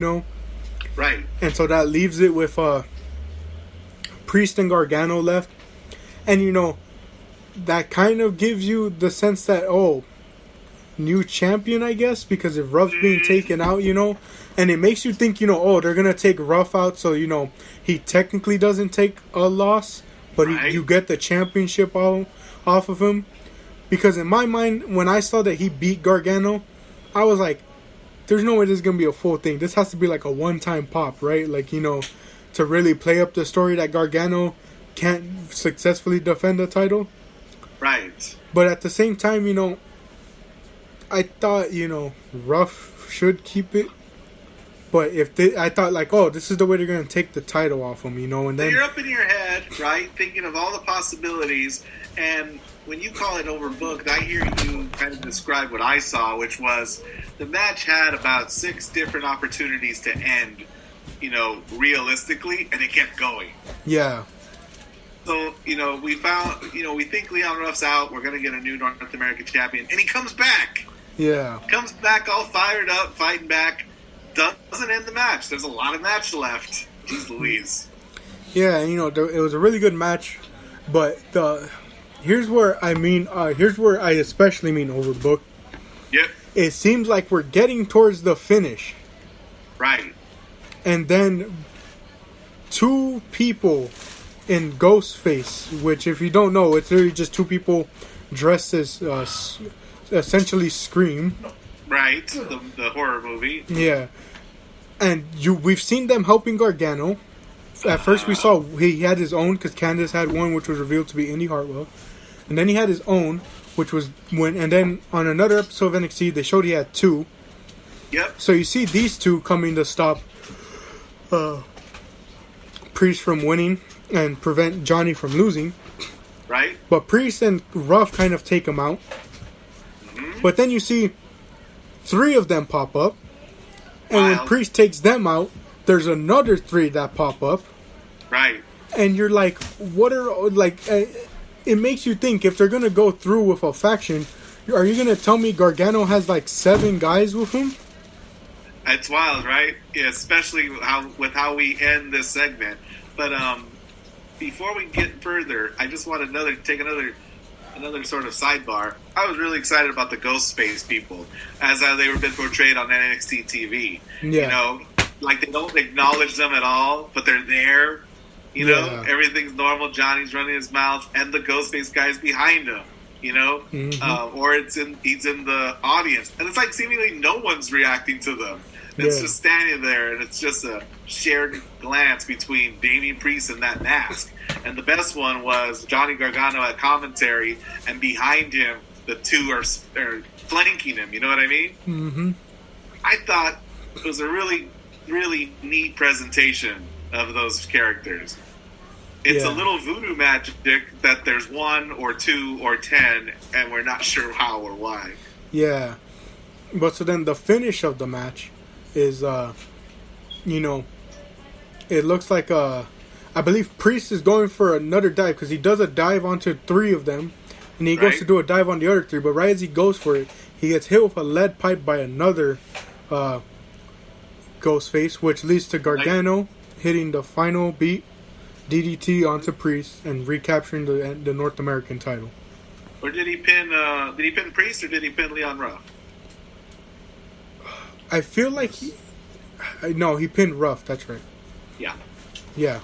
know? Right. And so that leaves it with Priest and Gargano left. And, you know, that kind of gives you the sense that, oh, new champion, I guess, because if Ruff's being taken out, you know, and it makes you think, you know, oh, they're going to take Ruff out, so, you know, he technically doesn't take a loss, but you get the championship off of him. Because in my mind, when I saw that he beat Gargano, I was like, there's no way this is going to be a full thing. This has to be like a one-time pop, right? Like, you know, to really play up the story that Gargano can't successfully defend the title. Right. But at the same time, you know, I thought, you know, Ruff should keep it. But I thought, like, oh, this is the way they're going to take the title off him, you know. And then you're up in your head, right, thinking of all the possibilities. And when you call it overbooked, I hear you kind of describe what I saw, which was the match had about 6 different opportunities to end, you know, realistically, and it kept going. Yeah. So, you know, we think Leon Ruff's out. We're going to get a new North American champion. And he comes back. Yeah. Comes back all fired up, fighting back. Doesn't end the match. There's a lot of match left. Jeez Louise. Yeah, you know, it was a really good match. But here's where I especially mean overbooked. Yep. It seems like we're getting towards the finish. Right. And then 2 people in Ghostface, which if you don't know, it's literally just 2 people dressed as essentially Scream. Right, the horror movie. Yeah. And we've seen them helping Gargano. At first we saw he had his own, because Candice had one, which was revealed to be Indy Hartwell. And then he had his own, which was and then on another episode of NXT, they showed he had 2. Yep. So you see these 2 coming to stop Priest from winning and prevent Johnny from losing. Right. But Priest and Ruff kind of take him out. Mm-hmm. But then you see 3 of them pop up. And when Priest takes them out, there's another 3 that pop up. Right. And you're like, what are, like, it makes you think, if they're going to go through with a faction, are you going to tell me Gargano has like 7 guys with him? It's wild, right? Yeah, especially with how we end this segment. But before we get further, I just want to take another sort of sidebar. I was really excited about the Ghostface people as they were been portrayed on NXT TV. Yeah. You know, like they don't acknowledge them at all, but they're there. You know, everything's normal. Johnny's running his mouth, and the Ghostface guy's behind him. You know, or he's in the audience, and it's like seemingly no one's reacting to them. It's just standing there, and it's just a shared glance between Damian Priest and that mask. And the best one was Johnny Gargano at commentary, and behind him, the 2 are flanking him. You know what I mean? Mm-hmm. I thought it was a really, really neat presentation of those characters. It's a little voodoo magic that there's 1 or 2 or 10, and we're not sure how or why. Yeah. But so then the finish of the match is, you know, it looks like, I believe Priest is going for another dive, because he does a dive onto 3 of them, and he goes to do a dive on the other 3, but right as he goes for it, he gets hit with a lead pipe by another Ghostface, which leads to Gargano hitting the final beat DDT onto Priest and recapturing the North American title. Or did he pin Priest, or did he pin Leon Ruff? I feel like he pinned Ruff, that's right. Yeah. Yeah.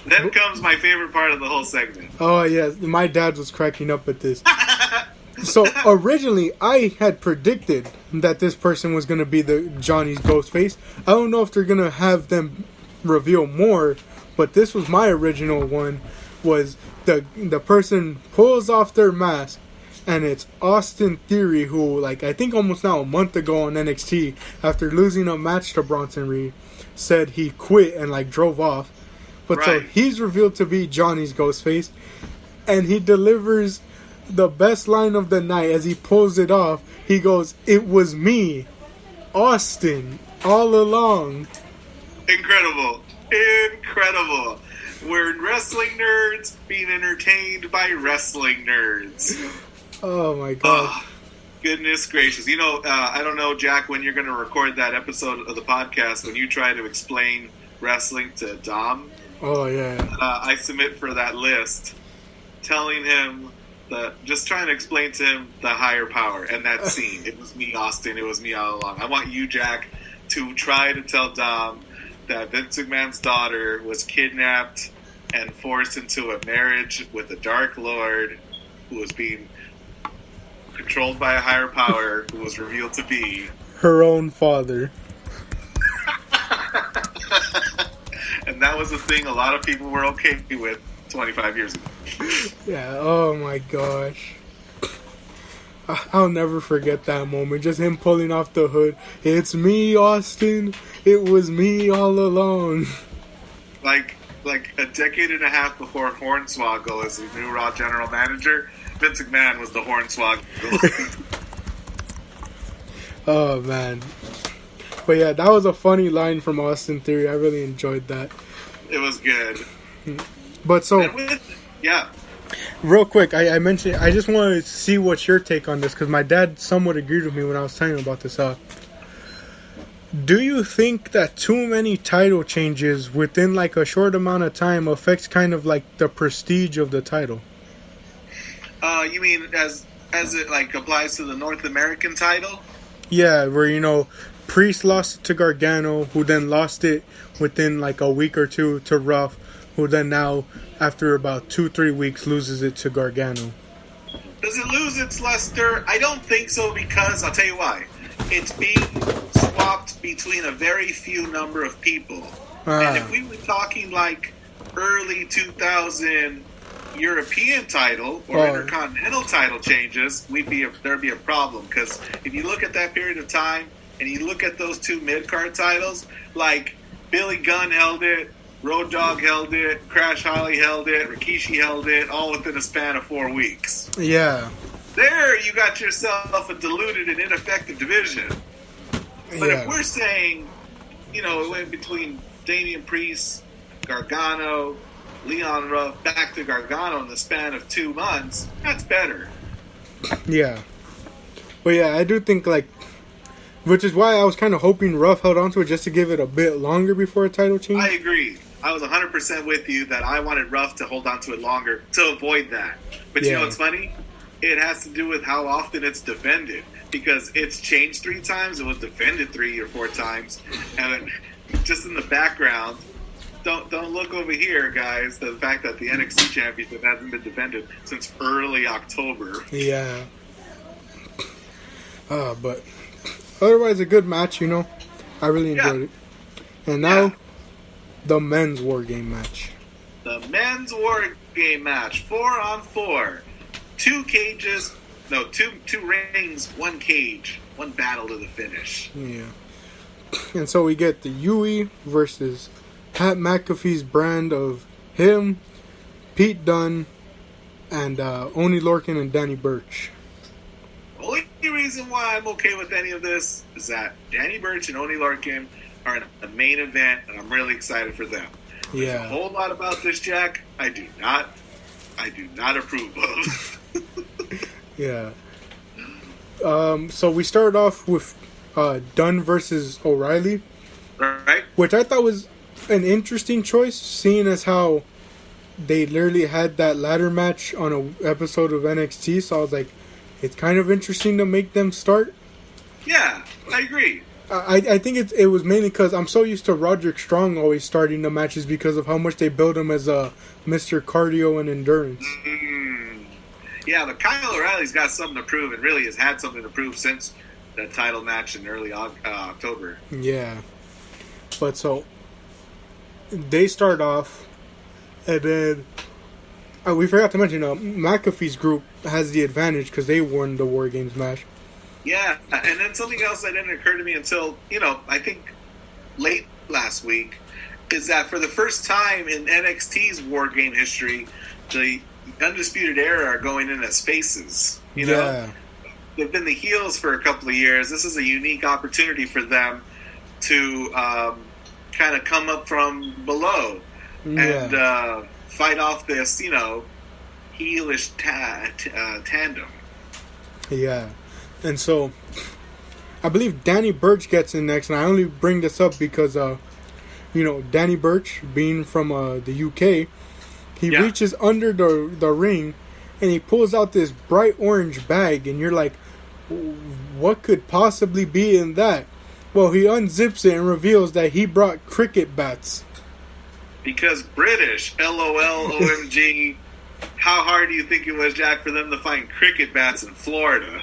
Then comes my favorite part of the whole segment. Oh, yeah. My dad was cracking up at this. So, originally, I had predicted that this person was going to be the Johnny's Ghostface. I don't know if they're going to have them reveal more, but this was my original one, was the person pulls off their mask, and it's Austin Theory, who, like, I think almost now a month ago on NXT, after losing a match to Bronson Reed, said he quit and, like, drove off. But so he's revealed to be Johnny's Ghostface, and he delivers the best line of the night as he pulls it off. He goes, "It was me, Austin, all along." Incredible. We're wrestling nerds being entertained by wrestling nerds. Oh my god. Goodness gracious. You know, I don't know, Jack, when you're going to record that episode of the podcast, when you try to explain wrestling to Dom. Oh, yeah. I submit for that list, telling him, just trying to explain to him the higher power and that scene. It was me, Austin. It was me all along. I want you, Jack, to try to tell Dom that Vince McMahon's daughter was kidnapped and forced into a marriage with a Dark Lord who was being controlled by a higher power who was revealed to be her own father. And that was a thing a lot of people were okay with 25 years ago. Yeah, oh my gosh. I'll never forget that moment. Just him pulling off the hood. It's me, Austin. It was me all along. Like a decade and a half before Hornswoggle as the new Raw general manager, Vince McMahon was the Hornswoggle. Oh, man. But yeah, that was a funny line from Austin Theory. I really enjoyed that. It was good. But so... yeah. Real quick, I mentioned, I just want to see what's your take on this, because my dad somewhat agreed with me when I was telling him about this. Do you think that too many title changes within like a short amount of time affects kind of like the prestige of the title? You mean as it like applies to the North American title? Yeah, where, you know, Priest lost it to Gargano, who then lost it within like a week or two to Ruff, who then now, after about 2-3 weeks, loses it to Gargano. Does it lose its luster? I don't think so, because I'll tell you why. It's being swapped between a very few number of people. And if we were talking like early 2000 European title or Intercontinental title changes, there'd be a problem. Because if you look at that period of time and you look at those two mid-card titles, like Billy Gunn held it, Road Dogg held it, Crash Holly held it, Rikishi held it, all within a span of 4 weeks. Yeah. There you got yourself a diluted and ineffective division. But if we're saying, you know, it went between Damian Priest, Gargano, Leon Ruff, back to Gargano in the span of 2 months, that's better. Yeah. But yeah, I do think like, which is why I was kind of hoping Ruff held on to it just to give it a bit longer before a title change. I agree. I was 100% with you that I wanted Ruff to hold on to it longer to avoid that. But you know what's funny? It has to do with how often it's defended. Because it's changed 3 times, it was defended 3 or 4 times. And just in the background, don't look over here, guys, the fact that the NXT Championship hasn't been defended since early October. Yeah. But otherwise, a good match, you know. I really enjoyed it. And now, the men's War Game match. The men's War Game match. 4-on-4. 2 cages. No, two rings, 1 cage. 1 battle to the finish. Yeah. And so we get the Yui versus Pat McAfee's brand of him, Pete Dunne, and Oney Lorcan and Danny Birch. Only reason why I'm okay with any of this is that Danny Birch and Oney Lorcan are in a main event, and I'm really excited for them. There's a whole lot about this, Jack, I do not approve of. Yeah. So we started off with Dunne versus O'Reilly, right? Which I thought was an interesting choice, seeing as how they literally had that ladder match on an episode of NXT. So I was like, it's kind of interesting to make them start. Yeah, I agree. I think it was mainly because I'm so used to Roderick Strong always starting the matches because of how much they build him as a Mr. Cardio and Endurance. Yeah, but Kyle O'Reilly's got something to prove, and really has had something to prove since that title match in early October. Yeah. But so, they start off, and then, we forgot to mention, McAfee's group has the advantage because they won the War Games match. Yeah, and then something else that didn't occur to me until, I think late last week, is that for the first time in NXT's War Game history, the Undisputed Era are going in as faces. You know? They've been the heels for a couple of years. This is a unique opportunity for them to kind of come up from below and fight off this, heelish tandem. Yeah. And so, I believe Danny Birch gets in next, and I only bring this up because, Danny Birch, being from the UK, he reaches under the ring, and he pulls out this bright orange bag, and you're like, what could possibly be in that? Well, he unzips it and reveals that he brought cricket bats. Because British, LOL, OMG. How hard do you think it was, Jack, for them to find cricket bats in Florida?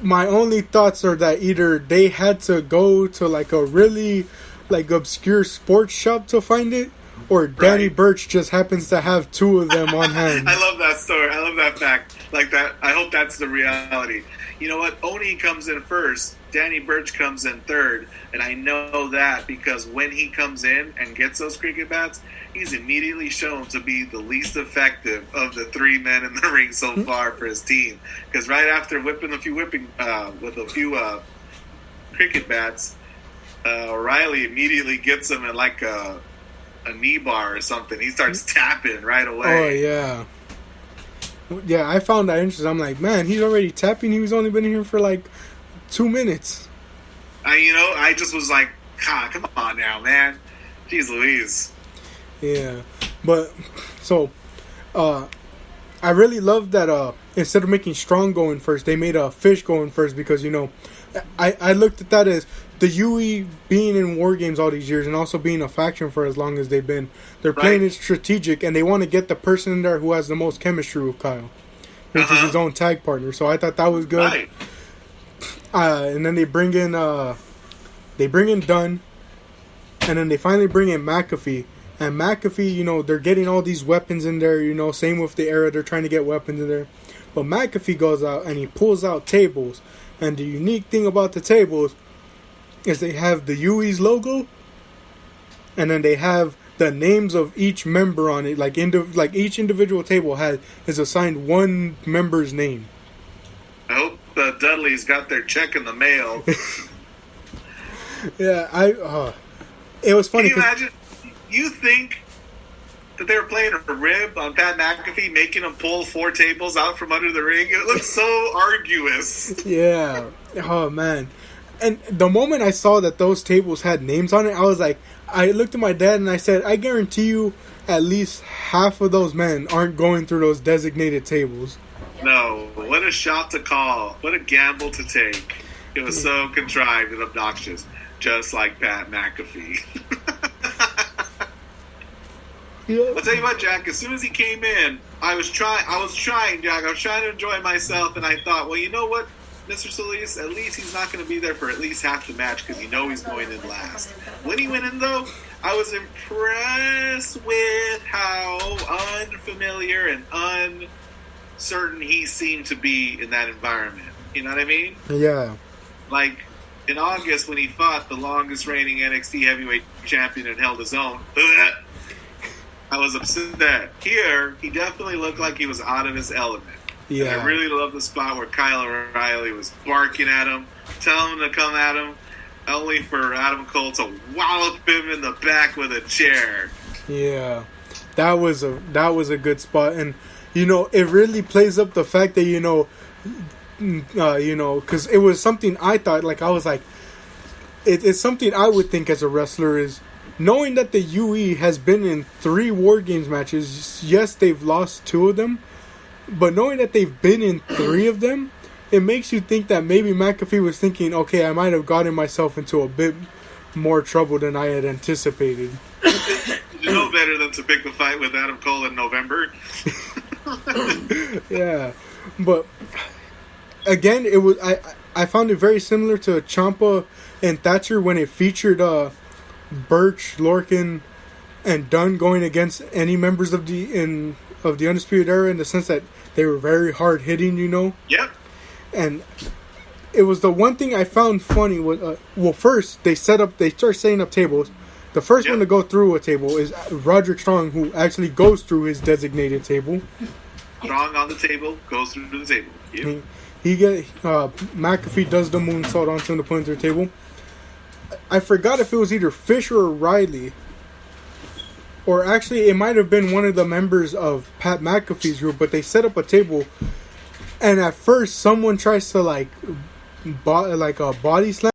My only thoughts are that either they had to go to like a really obscure sports shop to find it, or Danny Birch just happens to have two of them on hand. I love that story. I love that fact. Like that. I hope that's the reality. You know what? Oni comes in first. Danny Birch comes in third. And I know that because when he comes in and gets those cricket bats, he's immediately shown to be the least effective of the three men in the ring so far for his team. Because right after whipping with a few cricket bats, O'Reilly immediately him in like a knee bar or something. He starts tapping right away. Oh, yeah. Yeah, I found that interesting. I'm like, man, he's already tapping. He's only been here for like 2 minutes. I just was like, God, come on now, man. Jeez Louise. Yeah. But, so, I really love that instead of making Strong going first, they made Fish going first because, I looked at that as the UE being in War Games all these years and also being a faction for as long as they've been. They're playing it strategic, and they want to get the person in there who has the most chemistry with Kyle, which is his own tag partner. So I thought that was good. Right. And then they bring in Dunn, and then they finally bring in McAfee. And McAfee, they're getting all these weapons in there. Same with the Era, they're trying to get weapons in there. But McAfee goes out and he pulls out tables. And the unique thing about the tables is they have the UE's logo, and then they have the names of each member on it. Like each individual table is assigned one member's name. I hope the Dudleys got their check in the mail. Yeah, it was funny. Can you imagine? You think that they were playing a rib on Pat McAfee, making him pull 4 tables out from under the ring? It looks so arduous. Yeah. Oh, man. And the moment I saw that those tables had names on it, I was like, I looked at my dad and I said, I guarantee you at least half of those men aren't going through those designated tables. No. What a shot to call. What a gamble to take. It was so contrived and obnoxious. Just like Pat McAfee. Yeah. I'll tell you what, Jack, as soon as he came in, I was trying, Jack. I was trying to enjoy myself, and I thought, well, you know what, Mr. Solis, at least he's not going to be there for at least half the match because he's going in last. When he went in, though, I was impressed with how unfamiliar and uncertain he seemed to be in that environment. You know what I mean? Yeah. Like, in August, when he fought the longest reigning NXT heavyweight champion and held his own, I was upset. Here, he definitely looked like he was out of his element. Yeah. And I really love the spot where Kyle O'Reilly was barking at him, telling him to come at him, only for Adam Cole to wallop him in the back with a chair. Yeah. That was a good spot. And, it really plays up the fact that, because it was something I thought, like, I was like, it's something I would think as a wrestler is, knowing that the UE has been in 3 War Games matches, yes, they've lost 2 of them, but knowing that they've been in 3 of them, it makes you think that maybe McAfee was thinking, okay, I might have gotten myself into a bit more trouble than I had anticipated. You know better than to pick the fight with Adam Cole in November. Yeah, but again, it was I found it very similar to Ciampa and Thatcher when it featured Birch, Lorcan, and Dunn going against any members of the Undisputed Era in the sense that they were very hard hitting, Yep. And it was the one thing I found funny was first they start setting up tables. The first one to go through a table is Roderick Strong, who actually goes through his designated table. Strong on the table, goes through the table. Yep. McAfee does the moonsault onto him to put him through the table. I forgot if it was either Fish or O'Reilly. Or actually, it might have been one of the members of Pat McAfee's group, but they set up a table and at first someone tries to like a body slam